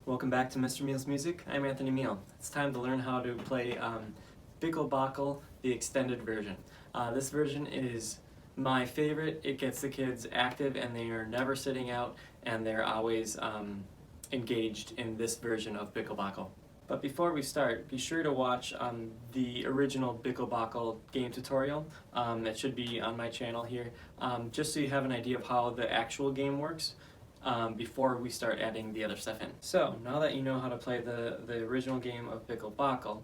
Welcome back to Mr. Meal's Music. I'm Anthony Meal. It's time to learn how to play Bickle Bockle, the extended version. This version is my favorite. It gets the kids active and they are never sitting out and they're always engaged in this version of Bickle Bockle. But before we start, be sure to watch the original Bickle Bockle game tutorial. That should be on my channel here, just so you have an idea of how the actual game works. Before we start adding the other stuff in. So now that you know how to play the original game of Bickle Bockle,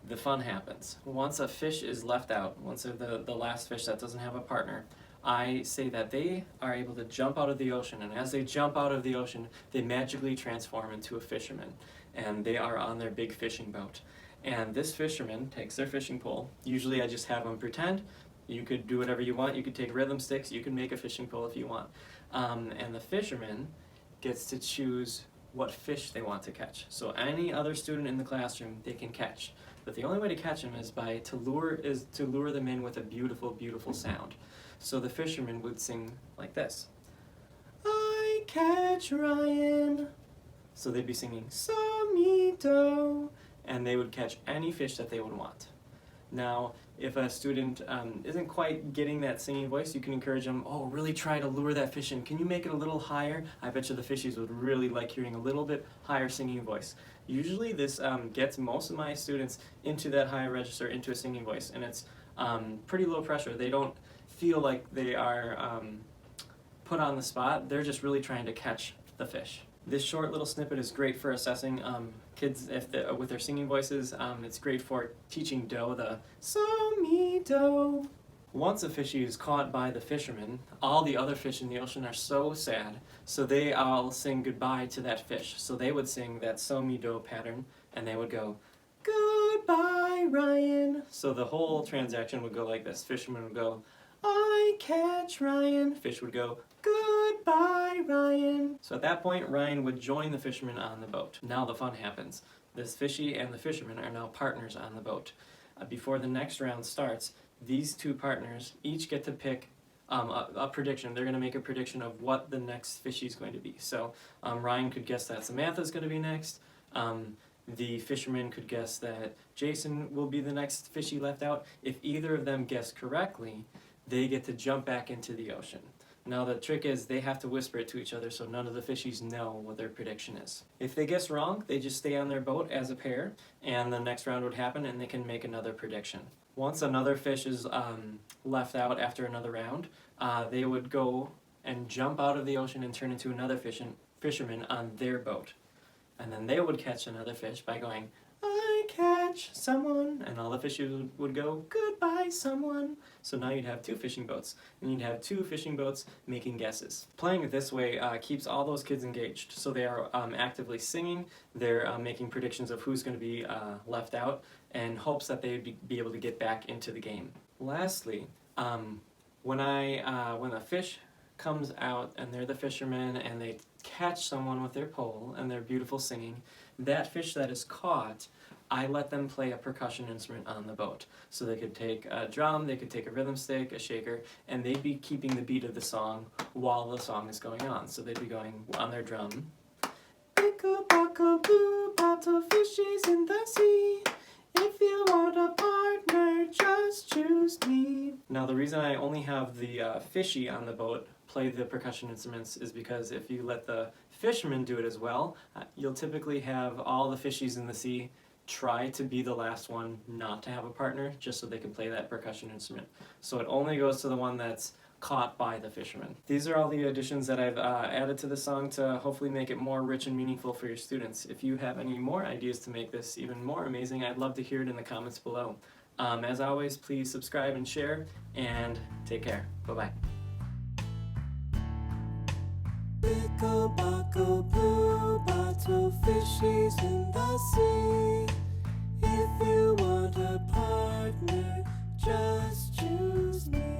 the fun happens. Once a fish is left out, once they're the last fish that doesn't have a partner, I say that they are able to jump out of the ocean, and as they jump out of the ocean, they magically transform into a fisherman, and they are on their big fishing boat. And this fisherman takes their fishing pole. Usually I just have them pretend. You could do whatever you want. You could take rhythm sticks. You can make a fishing pole if you want. And the fisherman gets to choose what fish they want to catch. So any other student in the classroom, they can catch. But the only way to catch them is to lure them in with a beautiful, beautiful sound. So the fisherman would sing like this. I catch Ryan. So they'd be singing Samito, and they would catch any fish that they would want. Now, if a student isn't quite getting that singing voice, you can encourage them, oh, really try to lure that fish in. Can you make it a little higher? I bet you the fishies would really like hearing a little bit higher singing voice. Usually this gets most of my students into that high register, into a singing voice, and it's pretty low pressure. They don't feel like they are put on the spot. They're just really trying to catch the fish. This short little snippet is great for assessing kids with their singing voices. It's great for teaching do, the so-me-do. Once a fishy is caught by the fisherman, all the other fish in the ocean are so sad, so they all sing goodbye to that fish. So they would sing that so-me-do pattern, and they would go, goodbye, Ryan. So the whole transaction would go like this. Fisherman would go, I catch Ryan. Fish would go, goodbye, Ryan. So at that point, Ryan would join the fisherman on the boat. Now the fun happens. This fishy and the fisherman are now partners on the boat. Before the next round starts, these two partners each get to pick a prediction. They're going to make a prediction of what the next fishy is going to be. So Ryan could guess that Samantha's going to be next. The fisherman could guess that Jason will be the next fishy left out. If either of them guess correctly, they get to jump back into the ocean. Now the trick is they have to whisper it to each other so none of the fishies know what their prediction is. If they guess wrong, they just stay on their boat as a pair, and the next round would happen and they can make another prediction. Once another fish is left out after another round, they would go and jump out of the ocean and turn into another fisherman on their boat. And then they would catch another fish by going, I catch someone, and all the fishes would go, goodbye, someone. So now you'd have two fishing boats, and you'd have two fishing boats making guesses. Playing it this way keeps all those kids engaged, so they are actively singing, they're making predictions of who's going to be left out, and hopes that they'd be able to get back into the game. Lastly, when a fish comes out and they're the fishermen and they catch someone with their pole and their beautiful singing, that fish that is caught, I let them play a percussion instrument on the boat. So they could take a drum, they could take a rhythm stick, a shaker, and they'd be keeping the beat of the song while the song is going on. So they'd be going on their drum. Bickle, bockle, blue bottle, fishies in the sea. If you want a partner, just choose me. Now the reason I only have the fishy on the boat play the percussion instruments is because if you let the fisherman do it as well, you'll typically have all the fishies in the sea try to be the last one not to have a partner just so they can play that percussion instrument. So it only goes to the one that's caught by the fisherman. These are all the additions that I've added to the song to hopefully make it more rich and meaningful for your students. If you have any more ideas to make this even more amazing, I'd love to hear it in the comments below. As always, please subscribe and share, and take care. Bye-bye. Bickle, bockle, blue bottle, fishies in the sea. If you want a partner, just choose me.